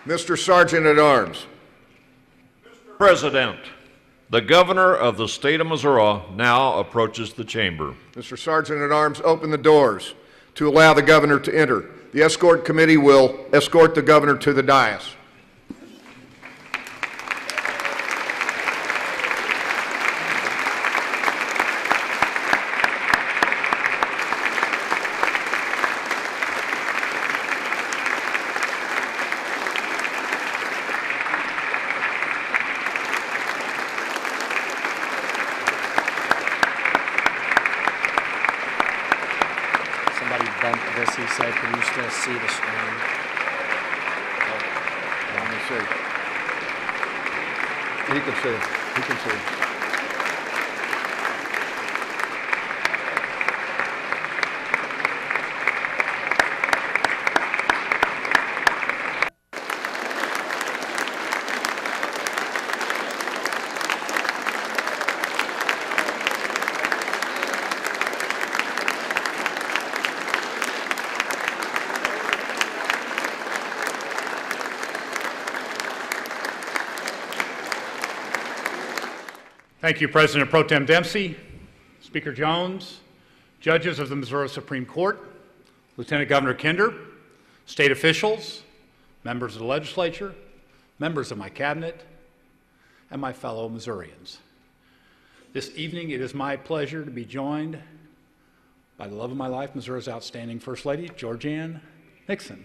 Mr. Sergeant at Arms. Mr. President, the Governor of the State of Missouri now approaches the chamber. Mr. Sergeant at Arms, open the doors to allow the Governor to enter. The escort committee will escort the Governor to the dais. He said, can you still see the screen? Let me see. He can see. He can see. Thank you, President Pro Tem Dempsey, Speaker Jones, judges of the Missouri Supreme Court, Lieutenant Governor Kinder, state officials, members of the legislature, members of my cabinet, and my fellow Missourians. This evening, it is my pleasure to be joined by the love of my life, Missouri's outstanding First Lady, Georgianne Nixon.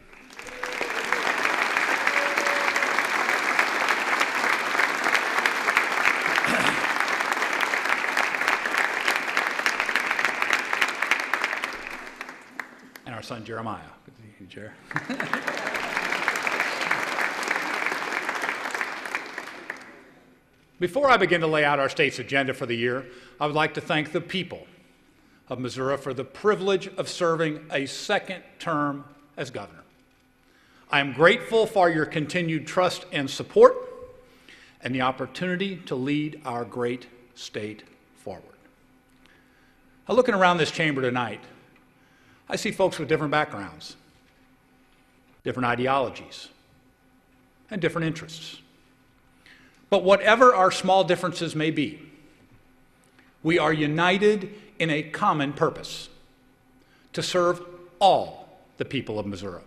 Our son Jeremiah. Good to see you, Jer. Before I begin to lay out our state's agenda for the year, I would like to thank the people of Missouri for the privilege of serving a second term as governor. I am grateful for your continued trust and support and the opportunity to lead our great state forward. Now, looking around this chamber tonight, I see folks with different backgrounds, different ideologies, and different interests. But whatever our small differences may be, we are united in a common purpose: to serve all the people of Missouri,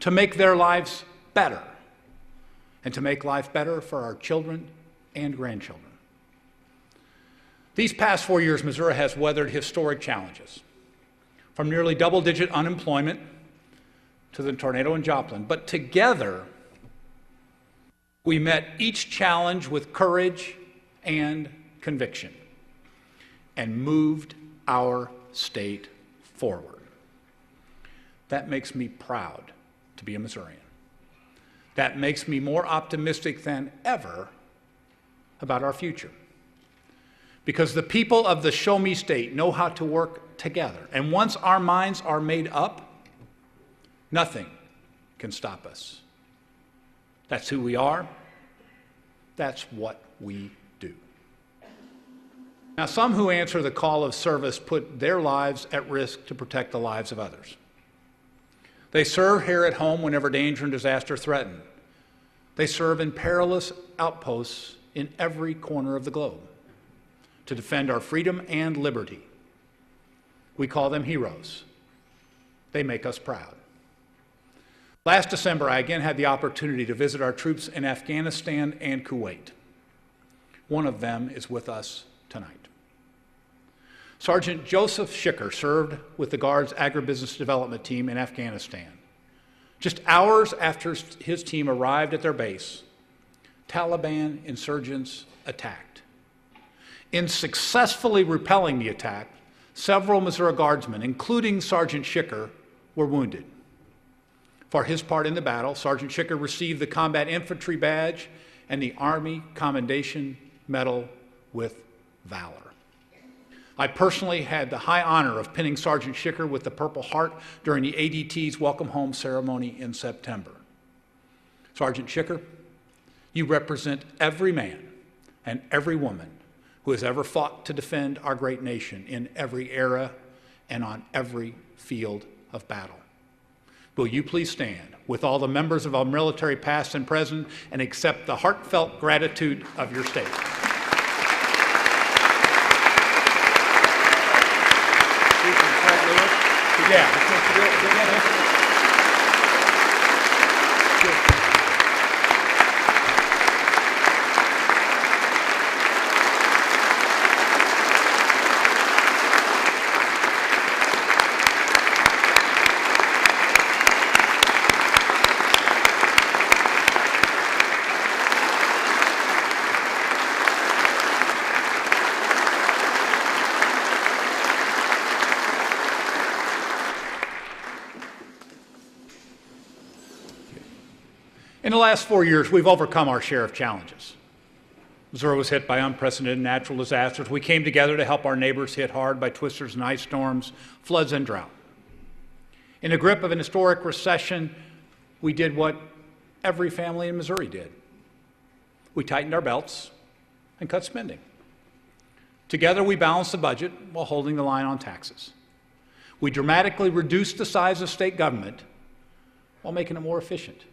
to make their lives better, and to make life better for our children and grandchildren. These past 4 years, Missouri has weathered historic challenges, from nearly double-digit unemployment to the tornado in Joplin. But together, we met each challenge with courage and conviction and moved our state forward. That makes me proud to be a Missourian. That makes me more optimistic than ever about our future. Because the people of the Show Me State know how to work together. And once our minds are made up, nothing can stop us. That's who we are. That's what we do. Now, some who answer the call of service put their lives at risk to protect the lives of others. They serve here at home whenever danger and disaster threaten. They serve in perilous outposts in every corner of the globe to defend our freedom and liberty. We call them heroes. They make us proud. Last December, I again had the opportunity to visit our troops in Afghanistan and Kuwait. One of them is with us tonight. Sergeant Joseph Schicker served with the Guard's agribusiness development team in Afghanistan. Just hours after his team arrived at their base, Taliban insurgents attacked. In successfully repelling the attack, several Missouri Guardsmen, including Sergeant Schicker, were wounded. For his part in the battle, Sergeant Schicker received the Combat Infantry Badge and the Army Commendation Medal with Valor. I personally had the high honor of pinning Sergeant Schicker with the Purple Heart during the ADT's Welcome Home ceremony in September. Sergeant Schicker, you represent every man and every woman who has ever fought to defend our great nation in every era and on every field of battle. Will you please stand with all the members of our military past and present and accept the heartfelt gratitude of your state. Yeah. In the last 4 years, we've overcome our share of challenges. Missouri was hit by unprecedented natural disasters. We came together to help our neighbors hit hard by twisters and ice storms, floods, and drought. In the grip of an historic recession, we did what every family in Missouri did. We tightened our belts and cut spending. Together, we balanced the budget while holding the line on taxes. We dramatically reduced the size of state government while making it more efficient.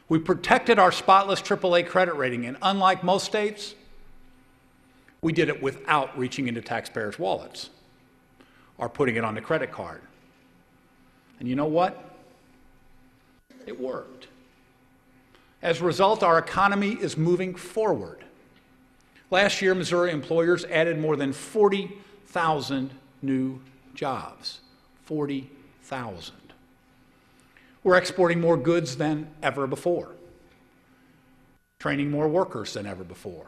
We protected our spotless AAA credit rating, and unlike most states, we did it without reaching into taxpayers' wallets or putting it on the credit card. And you know what? It worked. As a result, our economy is moving forward. Last year, Missouri employers added more than 40,000 new jobs. 40,000. We're exporting more goods than ever before, training more workers than ever before,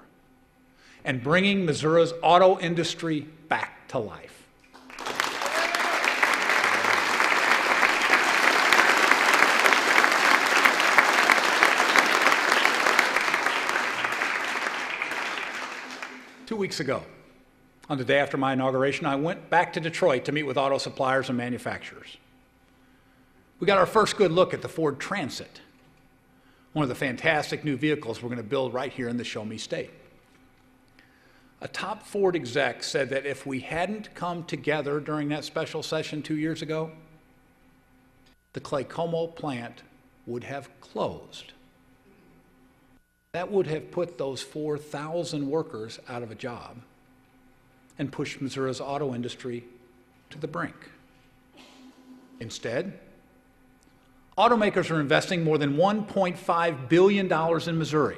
and bringing Missouri's auto industry back to life. Two weeks ago, on the day after my inauguration, I went back to Detroit to meet with auto suppliers and manufacturers. We got our first good look at the Ford Transit, one of the fantastic new vehicles we're going to build right here in the Show Me State. A top Ford exec said that if we hadn't come together during that special session 2 years ago, the Clay Como plant would have closed. That would have put those 4,000 workers out of a job and pushed Missouri's auto industry to the brink. Instead, automakers are investing more than $1.5 billion in Missouri,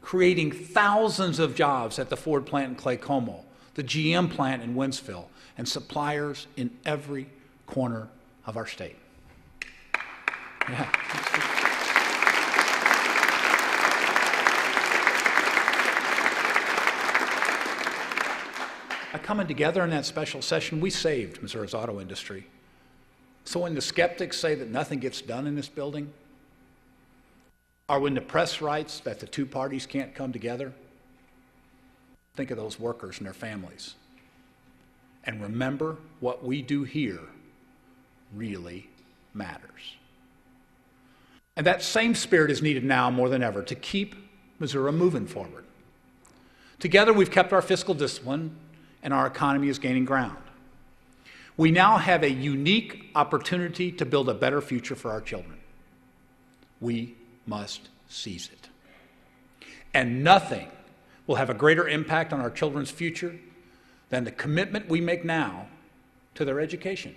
creating thousands of jobs at the Ford plant in Clay Como, the GM plant in Wentzville, and suppliers in every corner of our state. Yeah. By coming together in that special session, we saved Missouri's auto industry. So when the skeptics say that nothing gets done in this building, or when the press writes that the two parties can't come together, think of those workers and their families. And remember, what we do here really matters. And that same spirit is needed now more than ever to keep Missouri moving forward. Together, we've kept our fiscal discipline, and our economy is gaining ground. We now have a unique opportunity to build a better future for our children. We must seize it. And nothing will have a greater impact on our children's future than the commitment we make now to their education.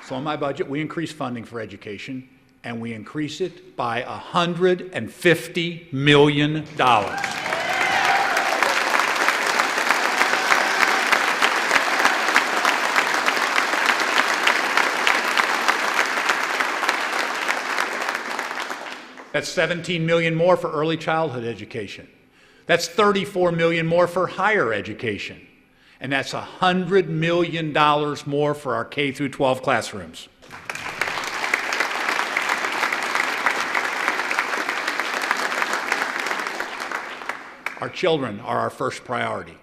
So in my budget, we increase funding for education, and we increase it by $150 million. That's $17 million more for early childhood education. That's $34 million more for higher education. And that's $100 million more for our K through 12 classrooms. Our children are our first priority.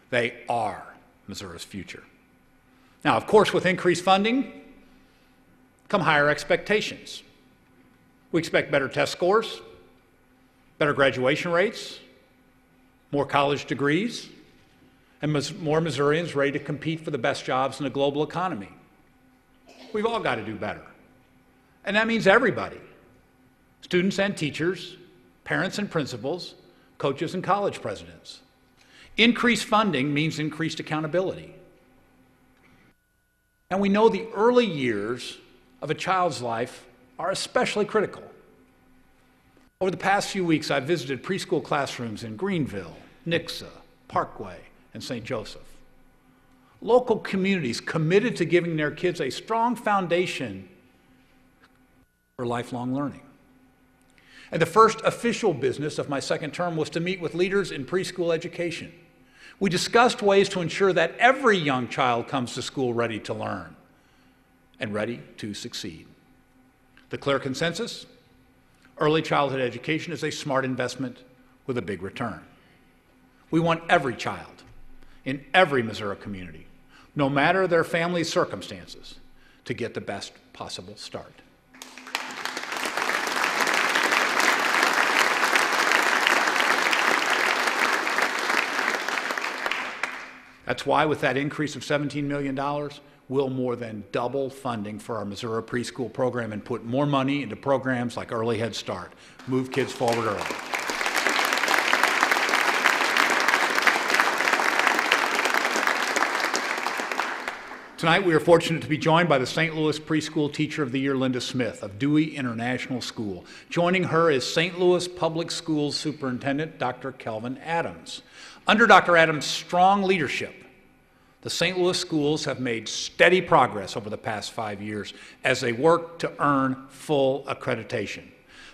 They are Missouri's future. Now, of course, with increased funding come higher expectations. We expect better test scores, better graduation rates, more college degrees, and more Missourians ready to compete for the best jobs in the global economy. We've all got to do better. And that means everybody, students and teachers, parents and principals, coaches and college presidents. Increased funding means increased accountability. And we know the early years of a child's life are especially critical. Over the past few weeks, I've visited preschool classrooms in Greenville, Nixon, Parkway, and St. Joseph. Local communities committed to giving their kids a strong foundation for lifelong learning. And the first official business of my second term was to meet with leaders in preschool education. We discussed ways to ensure that every young child comes to school ready to learn and ready to succeed. The clear consensus: early childhood education is a smart investment with a big return. We want every child in every Missouri community, no matter their family's circumstances, to get the best possible start. That's why, with that increase of $17 million, we'll more than double funding for our Missouri preschool program and put more money into programs like Early Head Start. Move kids forward early. Tonight, we are fortunate to be joined by the St. Louis Preschool Teacher of the Year, Linda Smith of Dewey International School. Joining her is St. Louis Public Schools Superintendent, Dr. Kelvin Adams. Under Dr. Adams' strong leadership, the St. Louis schools have made steady progress over the past 5 years as they work to earn full accreditation.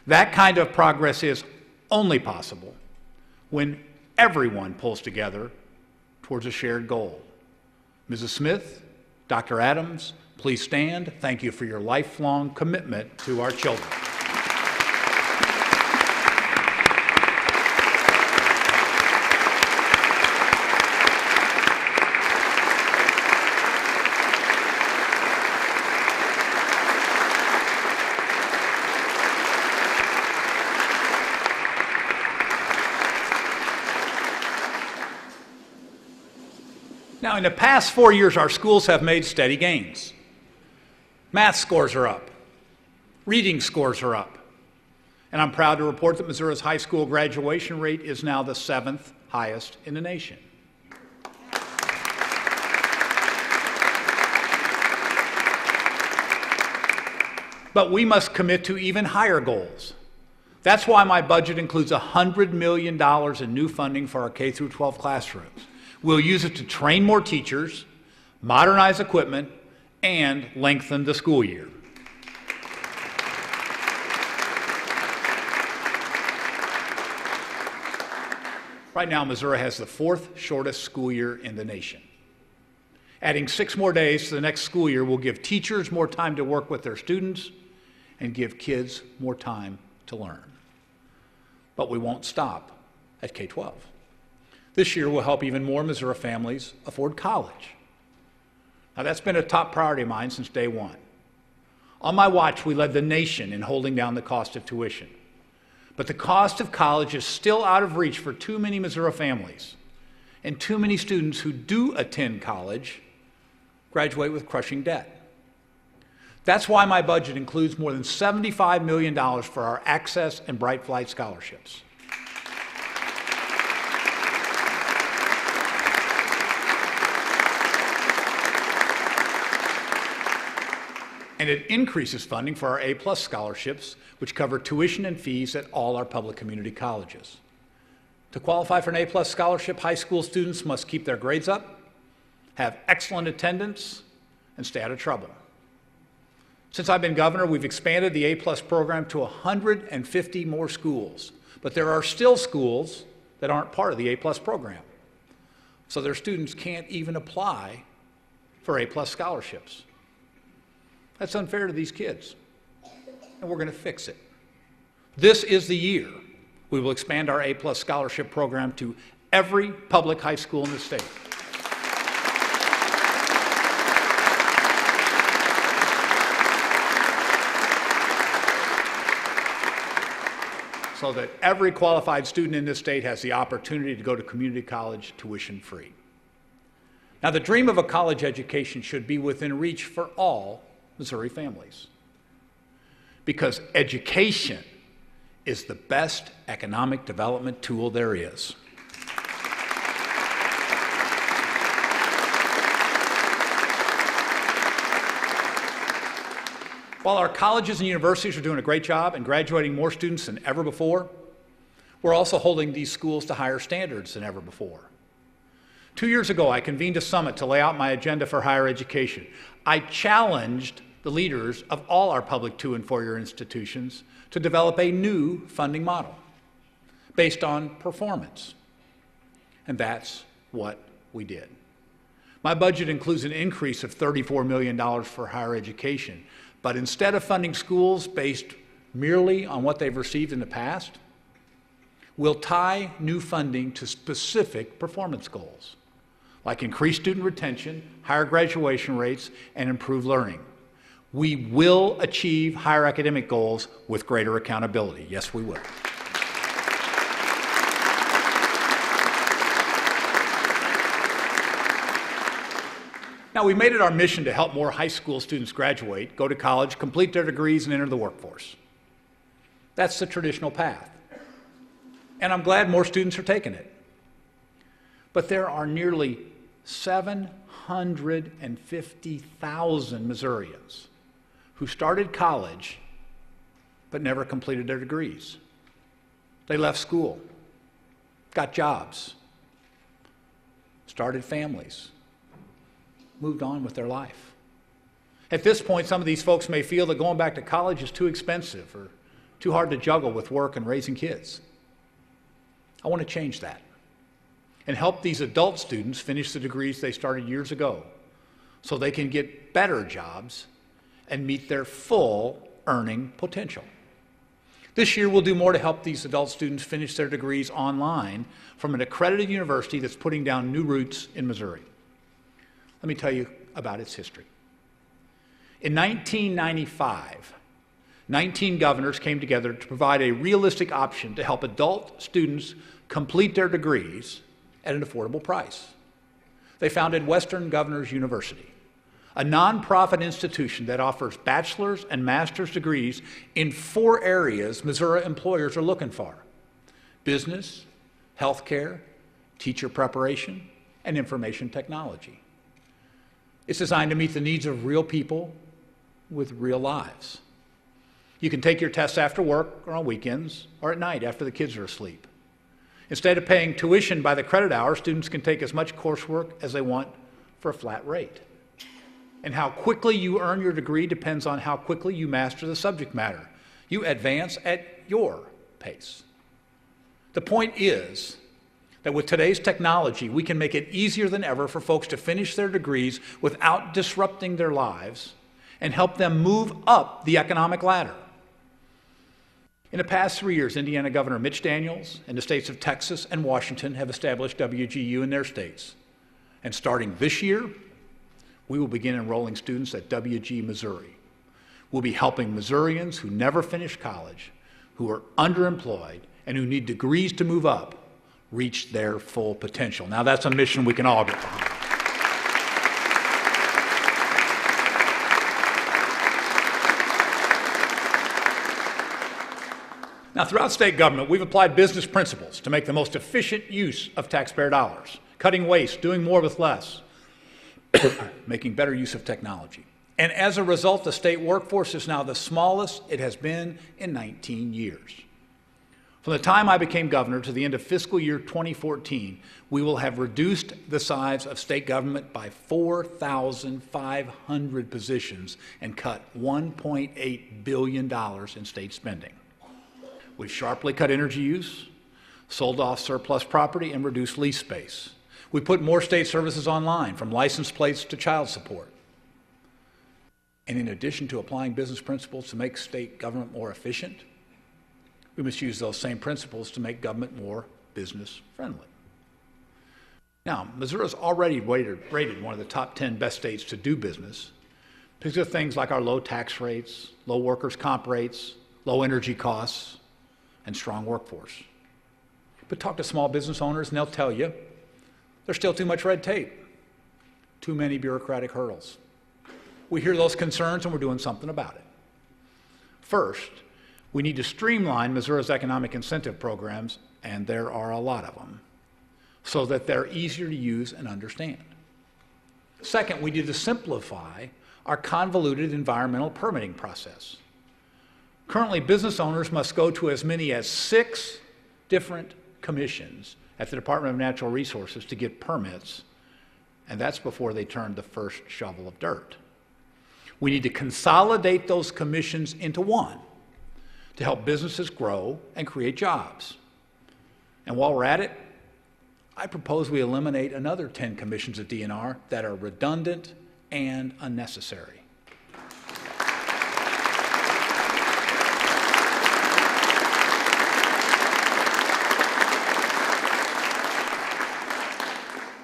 That kind of progress is only possible when everyone pulls together towards a shared goal. Mrs. Smith, Dr. Adams, please stand. Thank you for your lifelong commitment to our children. Now, in the past 4 years, our schools have made steady gains. Math scores are up. Reading scores are up. And I'm proud to report that Missouri's high school graduation rate is now the 7th highest in the nation. But we must commit to even higher goals. That's why my budget includes $100 million in new funding for our K-12 classrooms. We'll use it to train more teachers, modernize equipment, and lengthen the school year. Right now, Missouri has the 4th shortest school year in the nation. Adding 6 more days to the next school year will give teachers more time to work with their students and give kids more time to learn. But we won't stop at K-12. This year will help even more Missouri families afford college. Now, that's been a top priority of mine since day one. On my watch, we led the nation in holding down the cost of tuition. But the cost of college is still out of reach for too many Missouri families, and too many students who do attend college graduate with crushing debt. That's why my budget includes more than $75 million for our Access and Bright Flight scholarships. And it increases funding for our A+ scholarships, which cover tuition and fees at all our public community colleges. To qualify for an A+ scholarship, high school students must keep their grades up, have excellent attendance, and stay out of trouble. Since I've been governor, we've expanded the A+ program to 150 more schools, but there are still schools that aren't part of the A+ program. So their students can't even apply for A+ scholarships. That's unfair to these kids, and we're going to fix it. This is the year we will expand our A+ scholarship program to every public high school in the state. so that every qualified student in this state has the opportunity to go to community college tuition free. Now, the dream of a college education should be within reach for all Missouri families, because education is the best economic development tool there is. While our colleges and universities are doing a great job and graduating more students than ever before, we're also holding these schools to higher standards than ever before. 2 years ago, I convened a summit to lay out my agenda for higher education. I challenged the leaders of all our public 2- and 4-year institutions to develop a new funding model based on performance. And that's what we did. My budget includes an increase of $34 million for higher education, but instead of funding schools based merely on what they've received in the past, we'll tie new funding to specific performance goals, like increased student retention, higher graduation rates, and improved learning. We will achieve higher academic goals with greater accountability. Yes, we will. Now, we made it our mission to help more high school students graduate, go to college, complete their degrees, and enter the workforce. That's the traditional path. And I'm glad more students are taking it. But there are nearly 750,000 Missourians who started college but never completed their degrees. They left school, got jobs, started families, moved on with their life. At this point, some of these folks may feel that going back to college is too expensive or too hard to juggle with work and raising kids. I want to change that and help these adult students finish the degrees they started years ago so they can get better jobs and meet their full earning potential. This year, we'll do more to help these adult students finish their degrees online from an accredited university that's putting down new roots in Missouri. Let me tell you about its history. In 1995, 19 governors came together to provide a realistic option to help adult students complete their degrees at an affordable price. They founded Western Governors University, a nonprofit institution that offers bachelor's and master's degrees in 4 areas Missouri employers are looking for: business, healthcare, teacher preparation, and information technology. It's designed to meet the needs of real people with real lives. You can take your tests after work or on weekends or at night after the kids are asleep. Instead of paying tuition by the credit hour, students can take as much coursework as they want for a flat rate. And how quickly you earn your degree depends on how quickly you master the subject matter. You advance at your pace. The point is that with today's technology, we can make it easier than ever for folks to finish their degrees without disrupting their lives and help them move up the economic ladder. In the past 3 years, Indiana Governor Mitch Daniels and the states of Texas and Washington have established WGU in their states. And starting this year, we will begin enrolling students at WG Missouri. We'll be helping Missourians who never finished college, who are underemployed, and who need degrees to move up, reach their full potential. Now, that's a mission we can all get behind. Now, throughout state government, we've applied business principles to make the most efficient use of taxpayer dollars, cutting waste, doing more with less, making better use of technology. And as a result, the state workforce is now the smallest it has been in 19 years. From the time I became governor to the end of fiscal year 2014, we will have reduced the size of state government by 4,500 positions and cut $1.8 billion in state spending. We've sharply cut energy use, sold off surplus property, and reduced lease space. We put more state services online, from license plates to child support. And in addition to applying business principles to make state government more efficient, we must use those same principles to make government more business-friendly. Now, Missouri is already rated one of the top 10 best states to do business because of things like our low tax rates, low workers' comp rates, low energy costs, and strong workforce. But talk to small business owners and they'll tell you there's still too much red tape, too many bureaucratic hurdles. We hear those concerns and we're doing something about it. First, we need to streamline Missouri's economic incentive programs, and there are a lot of them, so that they're easier to use and understand. Second, we need to simplify our convoluted environmental permitting process. Currently, business owners must go to as many as 6 different commissions at the Department of Natural Resources to get permits, and that's before they turn the first shovel of dirt. We need to consolidate those commissions into one to help businesses grow and create jobs. And while we're at it, I propose we eliminate another 10 commissions at DNR that are redundant and unnecessary.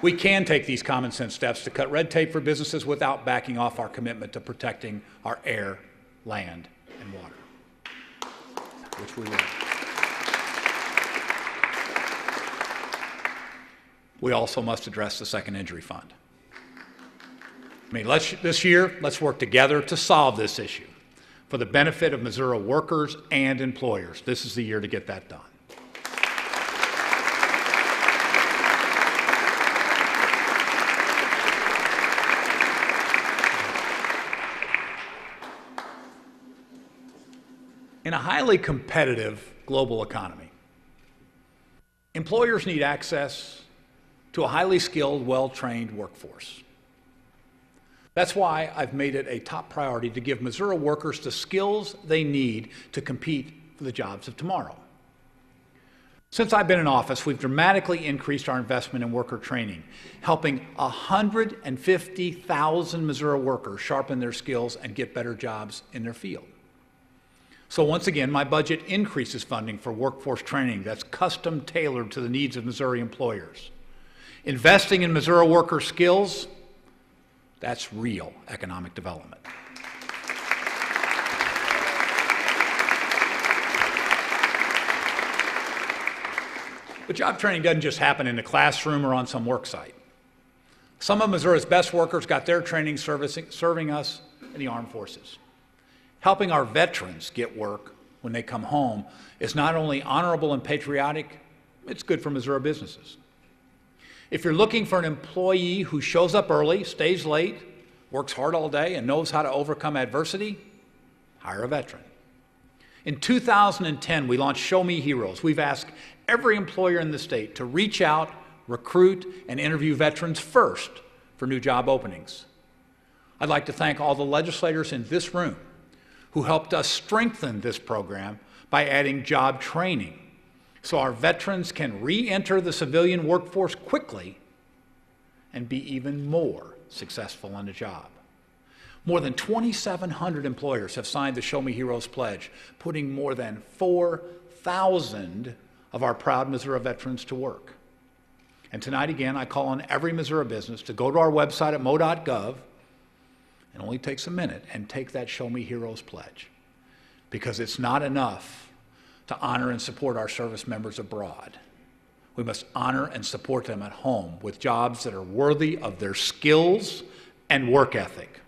We can take these common sense steps to cut red tape for businesses without backing off our commitment to protecting our air, land, and water, which we will. We also must address the second injury fund. This year, let's work together to solve this issue for the benefit of Missouri workers and employers. This is the year to get that done. In a highly competitive global economy, employers need access to a highly skilled, well-trained workforce. That's why I've made it a top priority to give Missouri workers the skills they need to compete for the jobs of tomorrow. Since I've been in office, we've dramatically increased our investment in worker training, helping 150,000 Missouri workers sharpen their skills and get better jobs in their field. So once again, my budget increases funding for workforce training that's custom tailored to the needs of Missouri employers. Investing in Missouri worker skills, that's real economic development. But job training doesn't just happen in the classroom or on some work site. Some of Missouri's best workers got their training serving us in the armed forces. Helping our veterans get work when they come home is not only honorable and patriotic, it's good for Missouri businesses. If you're looking for an employee who shows up early, stays late, works hard all day, and knows how to overcome adversity, hire a veteran. In 2010, we launched Show Me Heroes. We've asked every employer in the state to reach out, recruit, and interview veterans first for new job openings. I'd like to thank all the legislators in this room who helped us strengthen this program by adding job training so our veterans can re-enter the civilian workforce quickly and be even more successful on the job. More than 2,700 employers have signed the Show Me Heroes pledge, putting more than 4,000 of our proud Missouri veterans to work. And tonight again, I call on every Missouri business to go to our website at mo.gov. It only takes a minute, and take that Show Me Heroes pledge, because it's not enough to honor and support our service members abroad. We must honor and support them at home with jobs that are worthy of their skills and work ethic.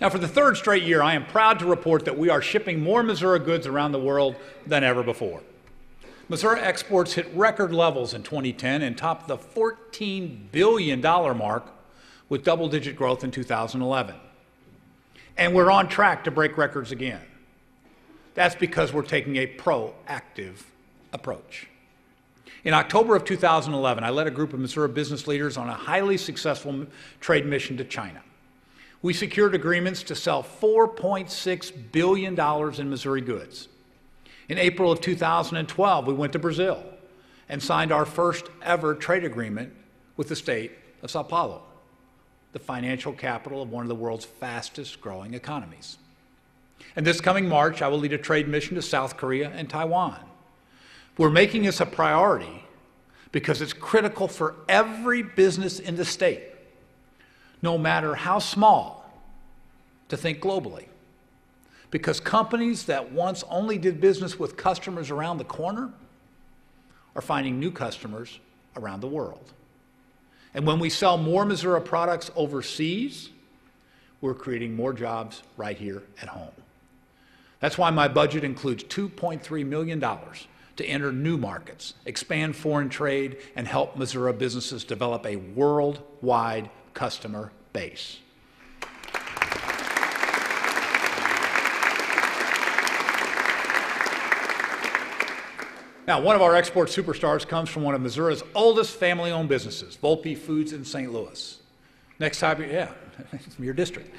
Now, for the third straight year, I am proud to report that we are shipping more Missouri goods around the world than ever before. Missouri exports hit record levels in 2010 and topped the $14 billion mark with double-digit growth in 2011. And we're on track to break records again. That's because we're taking a proactive approach. In October of 2011, I led a group of Missouri business leaders on a highly successful trade mission to China. We secured agreements to sell $4.6 billion in Missouri goods. In April of 2012, we went to Brazil and signed our first ever trade agreement with the state of Sao Paulo. the financial capital of one of the world's fastest growing economies. And this coming March, I will lead a trade mission to South Korea and Taiwan. We're making this a priority because it's critical for every business in the state, no matter how small, to think globally. Because companies that once only did business with customers around the corner are finding new customers around the world. And when we sell more Missouri products overseas, we're creating more jobs right here at home. That's why my budget includes $2.3 million to enter new markets, expand foreign trade, and help Missouri businesses develop a worldwide customer base. Now, one of our export superstars comes from one of Missouri's oldest family-owned businesses, Volpe Foods in St. Louis. Next time, it's from your district.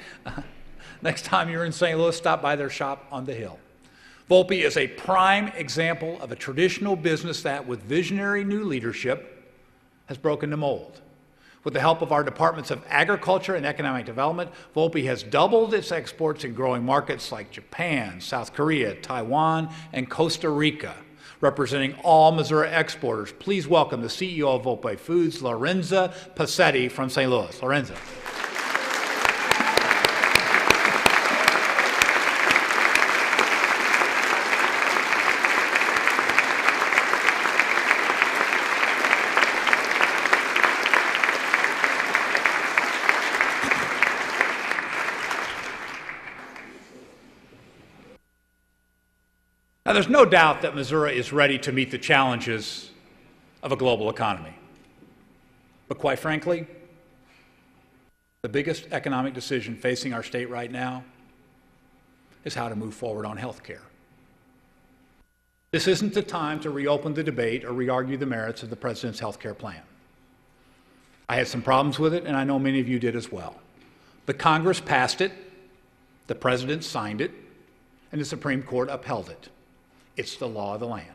Next time you're in St. Louis, stop by their shop on the Hill. Volpe is a prime example of a traditional business that, with visionary new leadership, has broken the mold. With the help of our Departments of Agriculture and Economic Development, Volpe has doubled its exports in growing markets like Japan, South Korea, Taiwan, and Costa Rica. Representing all Missouri exporters, please welcome the CEO of Volpe Foods, Lorenza Passetti from St. Louis. Lorenza. Now, there's no doubt that Missouri is ready to meet the challenges of a global economy. But quite frankly, the biggest economic decision facing our state right now is how to move forward on health care. This isn't the time to reopen the debate or re-argue the merits of the president's health care plan. I had some problems with it, and I know many of you did as well. But Congress passed it, the president signed it, and the Supreme Court upheld it. It's the law of the land.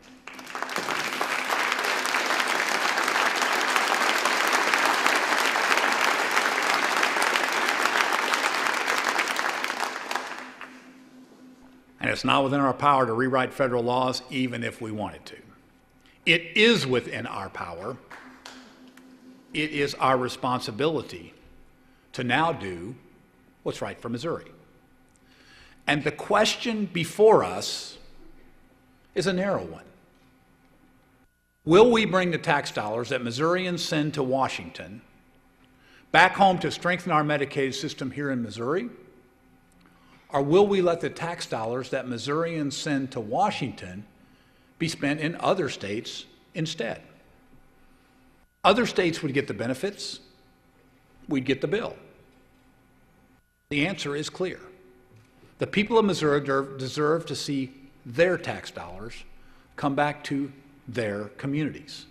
And it's not within our power to rewrite federal laws, even if we wanted to. It is within our power. It is our responsibility to now do what's right for Missouri. And the question before us is a narrow one. Will we bring the tax dollars that Missourians send to Washington back home to strengthen our Medicaid system here in Missouri? Or will we let the tax dollars that Missourians send to Washington be spent in other states instead? Other states would get the benefits, we'd get the bill. The answer is clear. The people of Missouri deserve to see their tax dollars come back to their communities.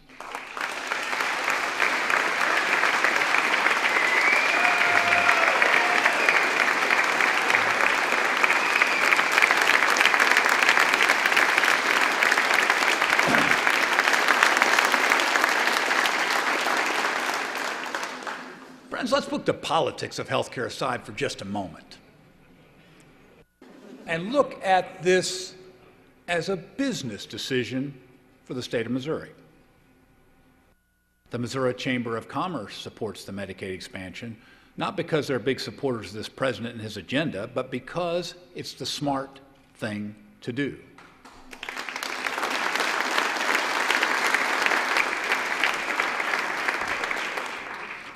Friends, let's put the politics of healthcare aside for just a moment and look at this as a business decision for the state of Missouri. The Missouri Chamber of Commerce supports the Medicaid expansion, not because they're big supporters of this president and his agenda, but because it's the smart thing to do.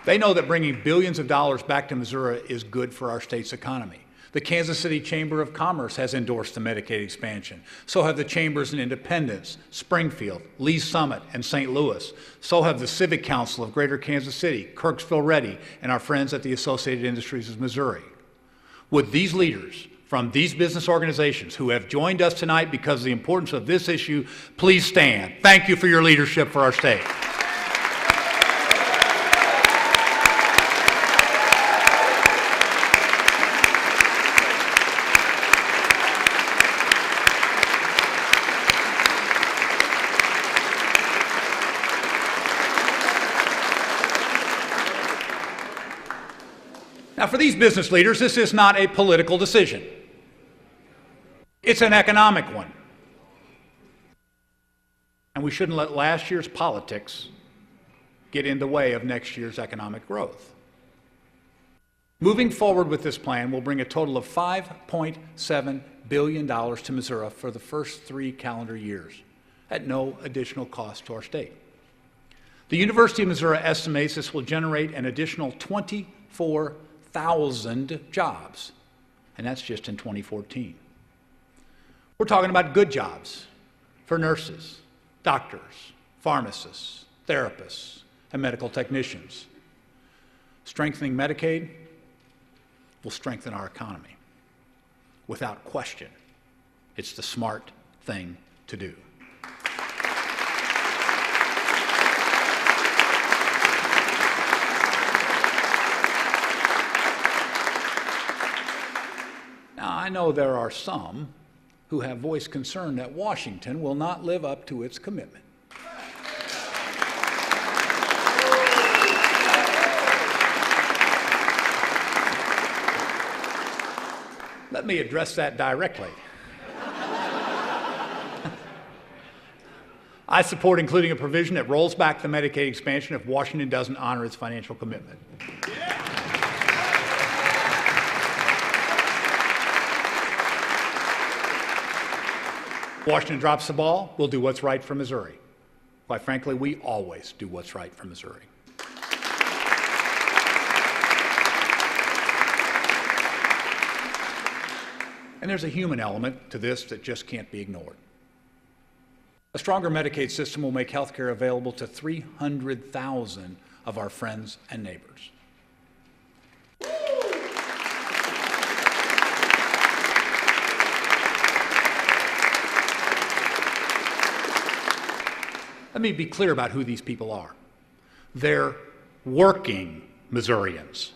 They know that bringing billions of dollars back to Missouri is good for our state's economy. The Kansas City Chamber of Commerce has endorsed the Medicaid expansion. So have the chambers in Independence, Springfield, Lee Summit, and St. Louis. So have the Civic Council of Greater Kansas City, Kirksville-Ready, and our friends at the Associated Industries of Missouri. Would these leaders from these business organizations who have joined us tonight because of the importance of this issue, please stand. Thank you for your leadership for our state. for these business leaders, this is not a political decision. It's an economic one. And we shouldn't let last year's politics get in the way of next year's economic growth. Moving forward with this plan will bring a total of $5.7 billion to Missouri for the first 3 calendar years at no additional cost to our state. The University of Missouri estimates this will generate an additional 24,000 jobs, and that's just in 2014. We're talking about good jobs for nurses, doctors, pharmacists, therapists, and medical technicians. Strengthening Medicaid will strengthen our economy. Without question, it's the smart thing to do. Now, I know there are some who have voiced concern that Washington will not live up to its commitment. Let me address that directly. I support including a provision that rolls back the Medicaid expansion if Washington doesn't honor its financial commitment. Washington drops the ball, we'll do what's right for Missouri. Quite frankly, we always do what's right for Missouri. And there's a human element to this that just can't be ignored. A stronger Medicaid system will make health care available to 300,000 of our friends and neighbors. Let me be clear about who these people are. They're working Missourians.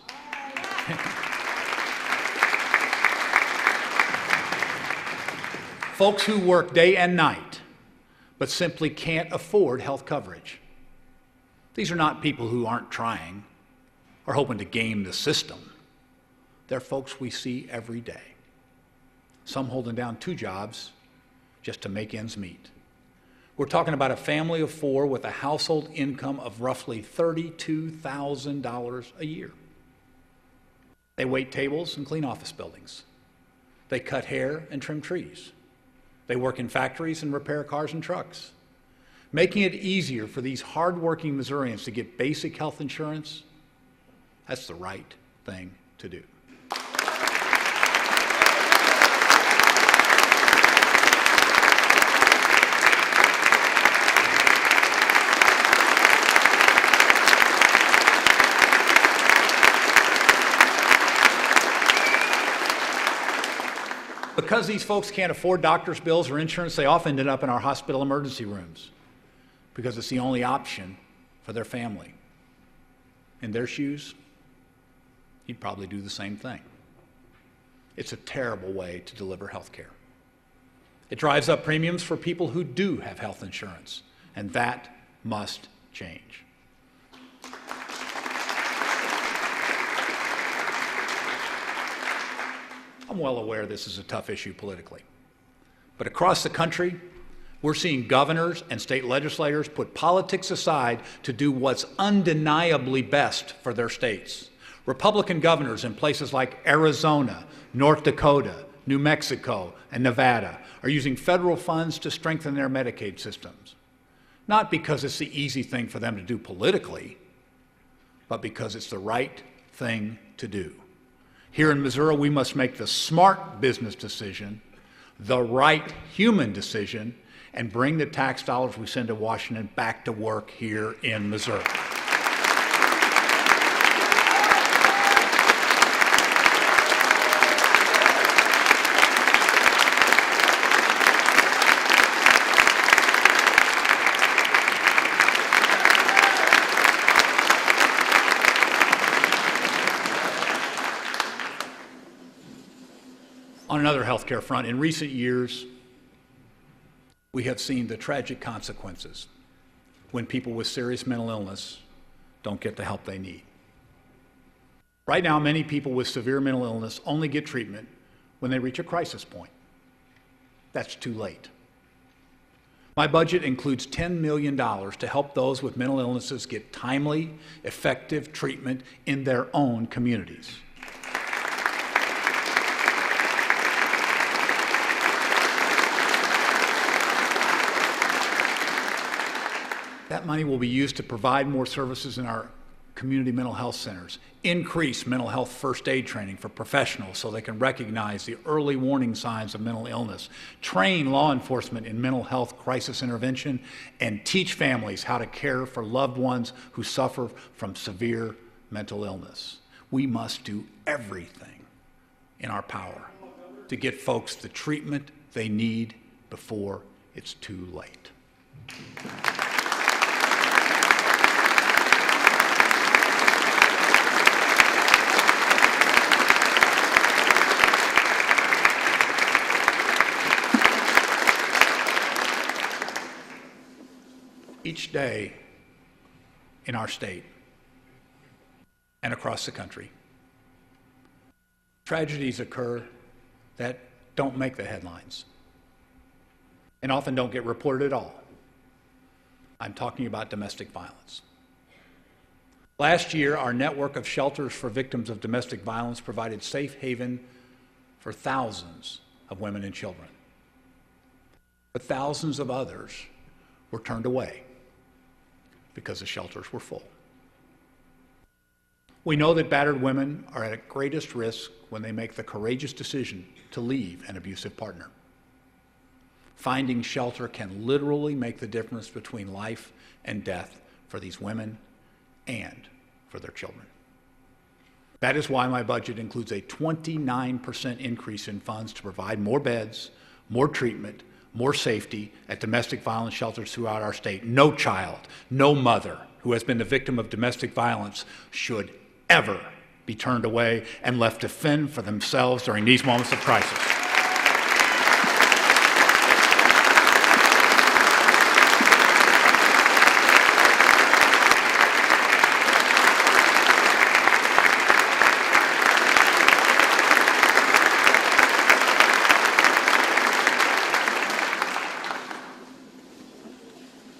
Folks who work day and night, but simply can't afford health coverage. These are not people who aren't trying or hoping to game the system. They're folks we see every day. Some holding down 2 jobs just to make ends meet. We're talking about a family of 4 with a household income of roughly $32,000 a year. They wait tables and clean office buildings. They cut hair and trim trees. They work in factories and repair cars and trucks. Making it easier for these hardworking Missourians to get basic health insurance, that's the right thing to do. Because these folks can't afford doctor's bills or insurance, they often end up in our hospital emergency rooms because it's the only option for their family. In their shoes, you'd probably do the same thing. It's a terrible way to deliver health care. It drives up premiums for people who do have health insurance, and that must change. I'm well aware this is a tough issue politically. But across the country, we're seeing governors and state legislators put politics aside to do what's undeniably best for their states. Republican governors in places like Arizona, North Dakota, New Mexico, and Nevada are using federal funds to strengthen their Medicaid systems. Not because it's the easy thing for them to do politically, but because it's the right thing to do. Here in Missouri, we must make the smart business decision, the right human decision, and bring the tax dollars we send to Washington back to work here in Missouri. On another healthcare front, in recent years, we have seen the tragic consequences when people with serious mental illness don't get the help they need. Right now, many people with severe mental illness only get treatment when they reach a crisis point. That's too late. My budget includes $10 million to help those with mental illnesses get timely, effective treatment in their own communities. That money will be used to provide more services in our community mental health centers, increase mental health first aid training for professionals so they can recognize the early warning signs of mental illness, train law enforcement in mental health crisis intervention, and teach families how to care for loved ones who suffer from severe mental illness. We must do everything in our power to get folks the treatment they need before it's too late. Each day in our state and across the country, tragedies occur that don't make the headlines and often don't get reported at all. I'm talking about domestic violence. Last year, our network of shelters for victims of domestic violence provided safe haven for thousands of women and children. But thousands of others were turned away because the shelters were full. We know that battered women are at greatest risk when they make the courageous decision to leave an abusive partner. Finding shelter can literally make the difference between life and death for these women and for their children. That is why my budget includes a 29% increase in funds to provide more beds, more treatment, more safety at domestic violence shelters throughout our state. No child, no mother who has been the victim of domestic violence should ever be turned away and left to fend for themselves during these moments of crisis.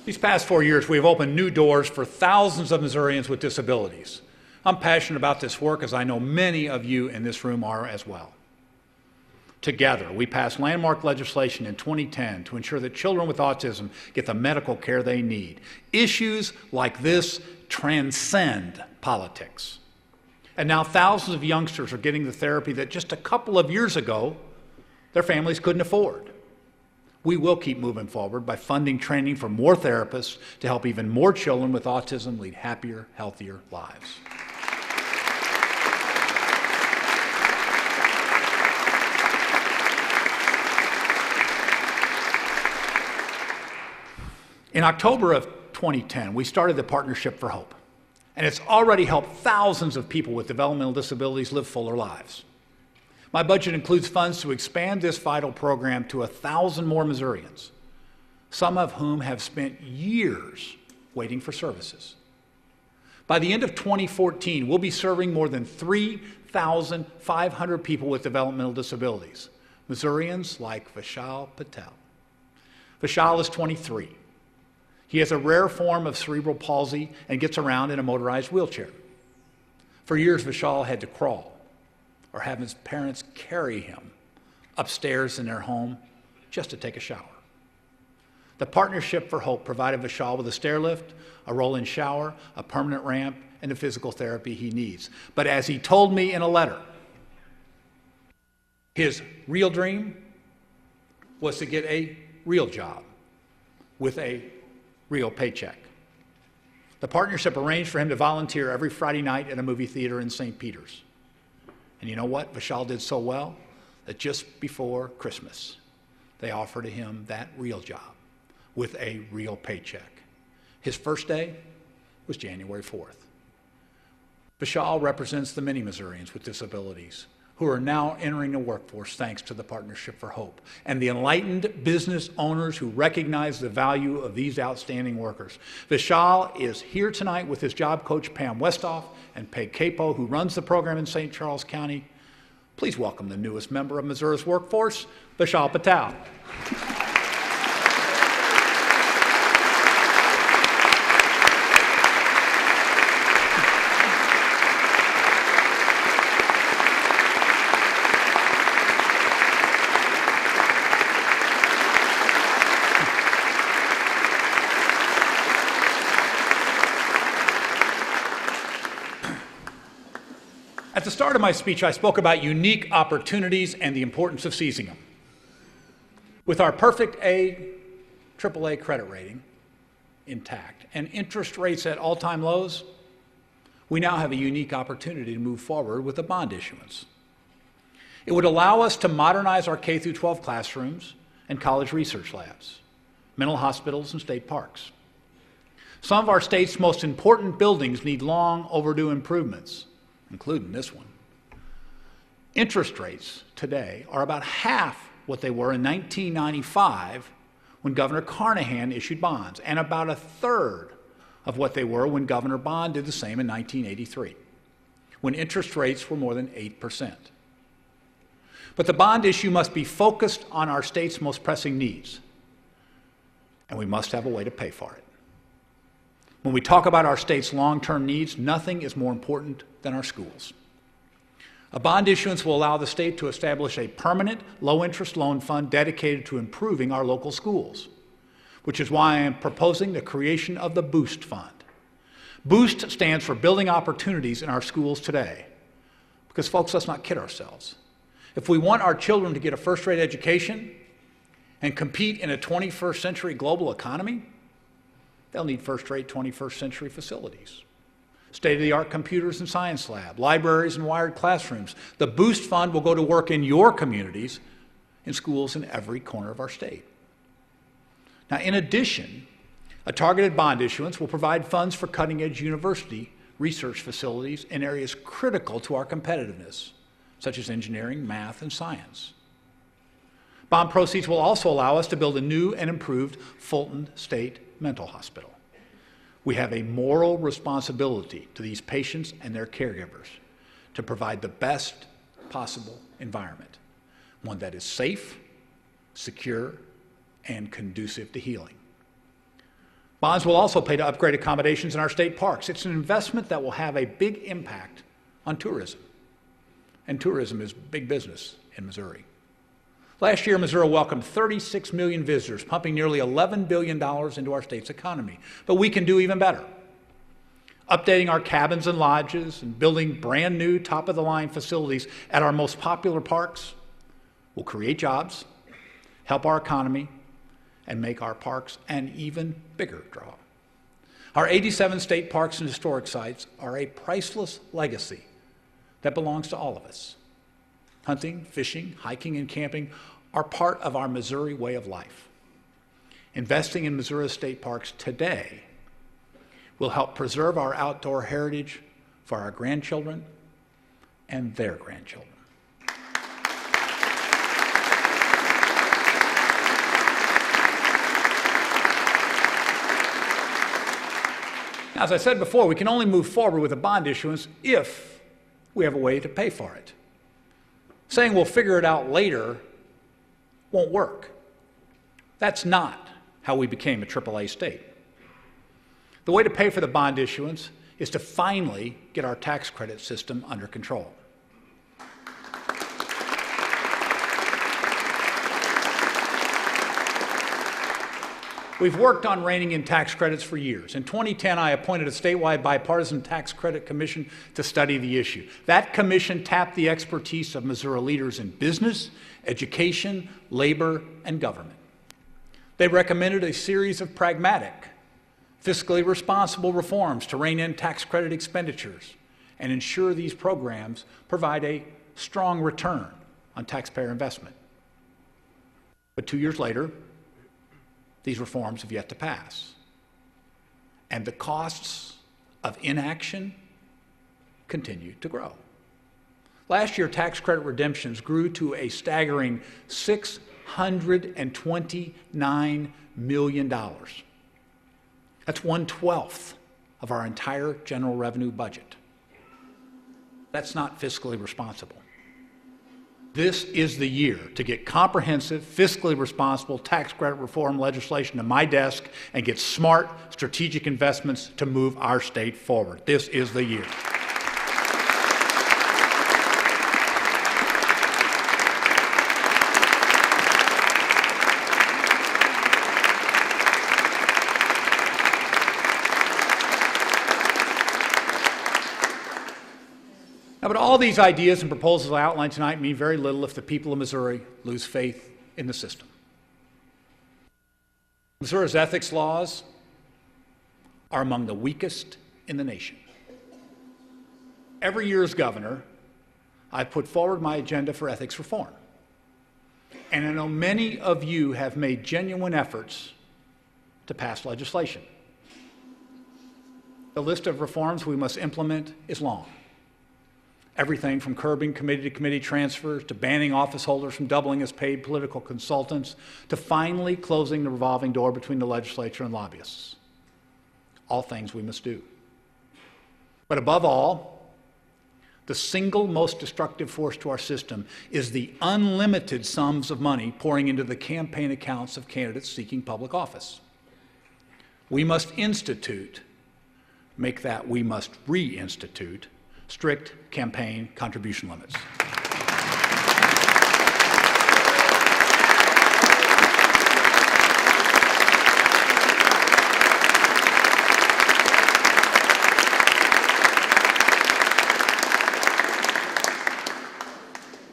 These past 4 years, we have opened new doors for thousands of Missourians with disabilities. I'm passionate about this work, as I know many of you in this room are as well. Together, we passed landmark legislation in 2010 to ensure that children with autism get the medical care they need. Issues like this transcend politics. And now thousands of youngsters are getting the therapy that just a couple of years ago, their families couldn't afford. We will keep moving forward by funding training for more therapists to help even more children with autism lead happier, healthier lives. In October of 2010, we started the Partnership for Hope, and it's already helped thousands of people with developmental disabilities live fuller lives. My budget includes funds to expand this vital program to 1,000 more Missourians, some of whom have spent years waiting for services. By the end of 2014, we'll be serving more than 3,500 people with developmental disabilities, Missourians like Vishal Patel. Vishal is 23. He has a rare form of cerebral palsy and gets around in a motorized wheelchair. For years, Vishal had to crawl or have his parents carry him upstairs in their home just to take a shower. The Partnership for Hope provided Vishal with a stair lift, a roll-in shower, a permanent ramp, and the physical therapy he needs. But as he told me in a letter, his real dream was to get a real job with a real paycheck. The partnership arranged for him to volunteer every Friday night at a movie theater in St. Peter's. And you know what? Vishal did so well that just before Christmas, they offered him that real job with a real paycheck. His first day was January 4th. Vishal represents the many Missourians with disabilities who are now entering the workforce thanks to the Partnership for Hope, and the enlightened business owners who recognize the value of these outstanding workers. Vishal is here tonight with his job coach, Pam Westoff, and Peg Capo, who runs the program in St. Charles County. Please welcome the newest member of Missouri's workforce, Vishal Patel. At the start of my speech, I spoke about unique opportunities and the importance of seizing them. With our perfect AAA credit rating intact and interest rates at all-time lows, we now have a unique opportunity to move forward with a bond issuance. It would allow us to modernize our K-12 classrooms and college research labs, mental hospitals, and state parks. Some of our state's most important buildings need long overdue improvements, including this one. Interest rates today are about half what they were in 1995 when Governor Carnahan issued bonds, and about a third of what they were when Governor Bond did the same in 1983, when interest rates were more than 8%. But the bond issue must be focused on our state's most pressing needs, and we must have a way to pay for it. When we talk about our state's long-term needs, nothing is more important than our schools. A bond issuance will allow the state to establish a permanent low-interest loan fund dedicated to improving our local schools, which is why I am proposing the creation of the BOOST Fund. BOOST stands for Building Opportunities in Our Schools Today. Because, folks, let's not kid ourselves. If we want our children to get a first-rate education and compete in a 21st century global economy, they'll need first-rate 21st century facilities. State-of-the-art computers and science lab, libraries and wired classrooms. The BOOST Fund will go to work in your communities, in schools in every corner of our state. Now, in addition, a targeted bond issuance will provide funds for cutting-edge university research facilities in areas critical to our competitiveness, such as engineering, math, and science. Bond proceeds will also allow us to build a new and improved Fulton State Mental Hospital. We have a moral responsibility to these patients and their caregivers to provide the best possible environment, one that is safe, secure, and conducive to healing. Bonds will also pay to upgrade accommodations in our state parks. It's an investment that will have a big impact on tourism, and tourism is big business in Missouri. Last year, Missouri welcomed 36 million visitors, pumping nearly $11 billion into our state's economy. But we can do even better. Updating our cabins and lodges and building brand new top-of-the-line facilities at our most popular parks will create jobs, help our economy, and make our parks an even bigger draw. Our 87 state parks and historic sites are a priceless legacy that belongs to all of us. Hunting, fishing, hiking, and camping are part of our Missouri way of life. Investing in Missouri state parks today will help preserve our outdoor heritage for our grandchildren and their grandchildren. Now, as I said before, we can only move forward with a bond issuance if we have a way to pay for it. Saying we'll figure it out later won't work. That's not how we became a AAA state. The way to pay for the bond issuance is to finally get our tax credit system under control. We've worked on reining in tax credits for years. In 2010, I appointed a statewide bipartisan tax credit commission to study the issue. That commission tapped the expertise of Missouri leaders in business, education, labor, and government. They recommended a series of pragmatic, fiscally responsible reforms to rein in tax credit expenditures and ensure these programs provide a strong return on taxpayer investment. But 2 years later, these reforms have yet to pass. And the costs of inaction continue to grow. Last year, tax credit redemptions grew to a staggering $629 million. That's 1/12 of our entire general revenue budget. That's not fiscally responsible. This is the year to get comprehensive, fiscally responsible tax credit reform legislation to my desk and get smart, strategic investments to move our state forward. This is the year. Now, but all these ideas and proposals I outlined tonight mean very little if the people of Missouri lose faith in the system. Missouri's ethics laws are among the weakest in the nation. Every year as governor, I put forward my agenda for ethics reform. And I know many of you have made genuine efforts to pass legislation. The list of reforms we must implement is long. Everything from curbing committee-to-committee transfers, to banning office holders from doubling as paid political consultants, to finally closing the revolving door between the legislature and lobbyists. All things we must do. But above all, the single most destructive force to our system is the unlimited sums of money pouring into the campaign accounts of candidates seeking public office. We must reinstitute strict campaign contribution limits.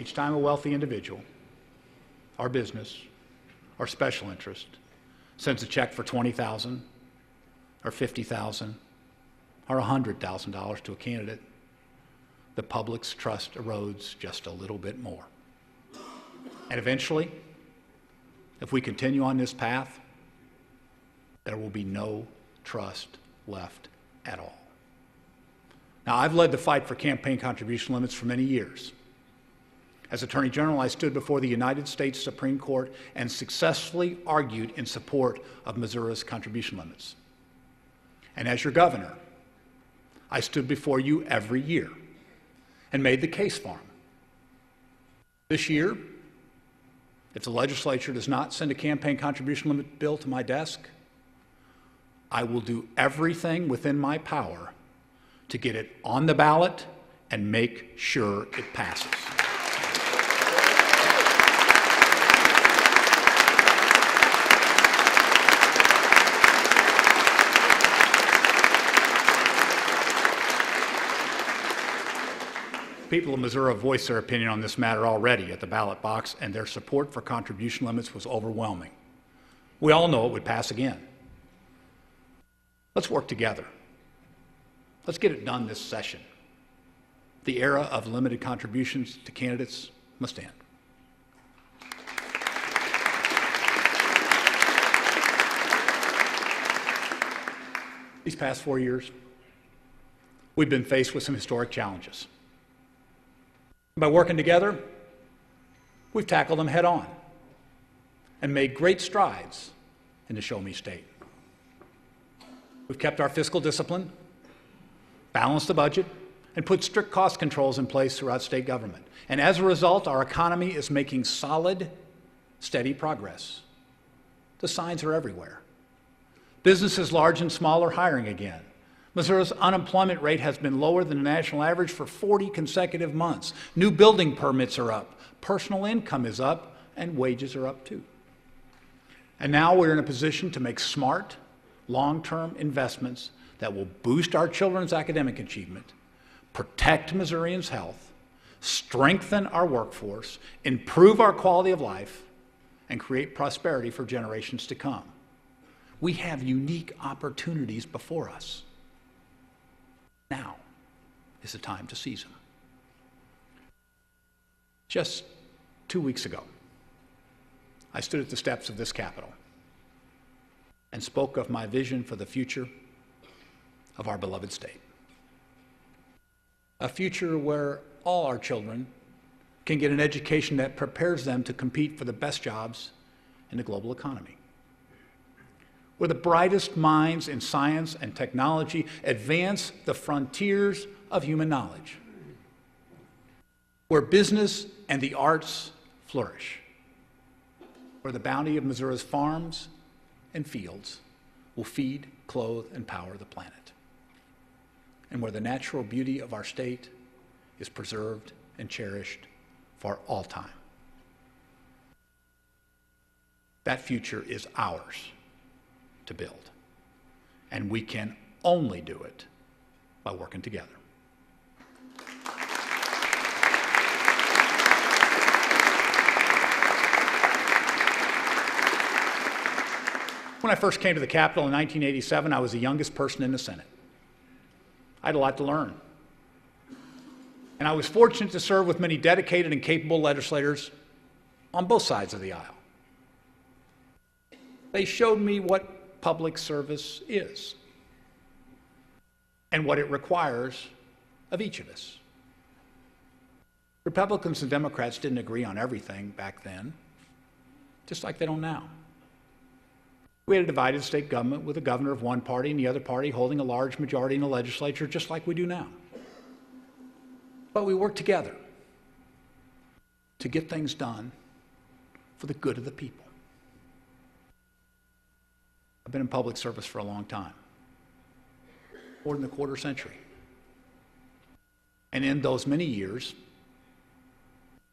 Each time a wealthy individual, or business, or special interest sends a check for $20,000 or $50,000 or $100,000 to a candidate, the public's trust erodes just a little bit more. And eventually, if we continue on this path, there will be no trust left at all. Now, I've led the fight for campaign contribution limits for many years. As Attorney General, I stood before the United States Supreme Court and successfully argued in support of Missouri's contribution limits. And as your governor, I stood before you every year and made the case for them. This year, if the legislature does not send a campaign contribution limit bill to my desk, I will do everything within my power to get it on the ballot and make sure it passes. People of Missouri have voiced their opinion on this matter already at the ballot box, and their support for contribution limits was overwhelming. We all know it would pass again. Let's work together. Let's get it done this session. The era of limited contributions to candidates must end. These past 4 years, we've been faced with some historic challenges. By working together, we've tackled them head on and made great strides in the Show Me State. We've kept our fiscal discipline, balanced the budget, and put strict cost controls in place throughout state government. And as a result, our economy is making solid, steady progress. The signs are everywhere. Businesses large and small are hiring again. Missouri's unemployment rate has been lower than the national average for 40 consecutive months. New building permits are up, personal income is up, and wages are up too. And now we're in a position to make smart, long-term investments that will boost our children's academic achievement, protect Missourians' health, strengthen our workforce, improve our quality of life, and create prosperity for generations to come. We have unique opportunities before us. Now is the time to seize them. Just 2 weeks ago, I stood at the steps of this Capitol and spoke of my vision for the future of our beloved state. A future where all our children can get an education that prepares them to compete for the best jobs in the global economy. Where the brightest minds in science and technology advance the frontiers of human knowledge. Where business and the arts flourish. Where the bounty of Missouri's farms and fields will feed, clothe, and power the planet. And where the natural beauty of our state is preserved and cherished for all time. That future is ours to build, and we can only do it by working together. When I first came to the Capitol in 1987, I was the youngest person in the Senate. I had a lot to learn. And I was fortunate to serve with many dedicated and capable legislators on both sides of the aisle. They showed me what public service is and what it requires of each of us. Republicans and Democrats didn't agree on everything back then, just like they don't now. We had a divided state government with a governor of one party and the other party holding a large majority in the legislature, just like we do now. But we worked together to get things done for the good of the people. I've been in public service for a long time, more than a quarter century. And in those many years,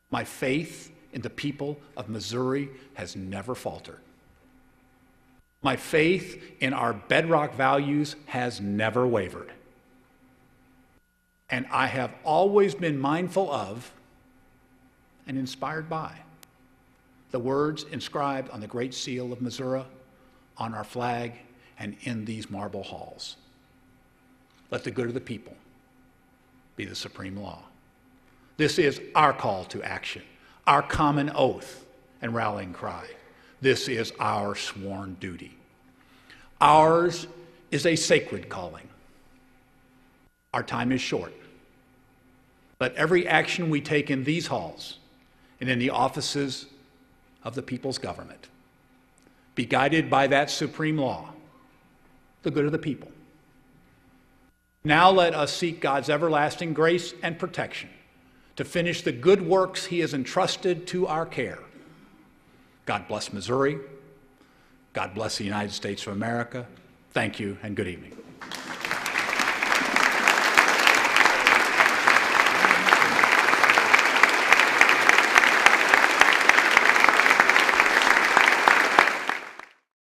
my faith in the people of Missouri has never faltered. My faith in our bedrock values has never wavered. And I have always been mindful of and inspired by the words inscribed on the Great Seal of Missouri, on our flag, and in these marble halls. Let the good of the people be the supreme law. This is our call to action, our common oath and rallying cry. This is our sworn duty. Ours is a sacred calling. Our time is short. Let every action we take in these halls and in the offices of the people's government be guided by that supreme law, the good of the people. Now let us seek God's everlasting grace and protection to finish the good works He has entrusted to our care. God bless Missouri. God bless the United States of America. Thank you and good evening.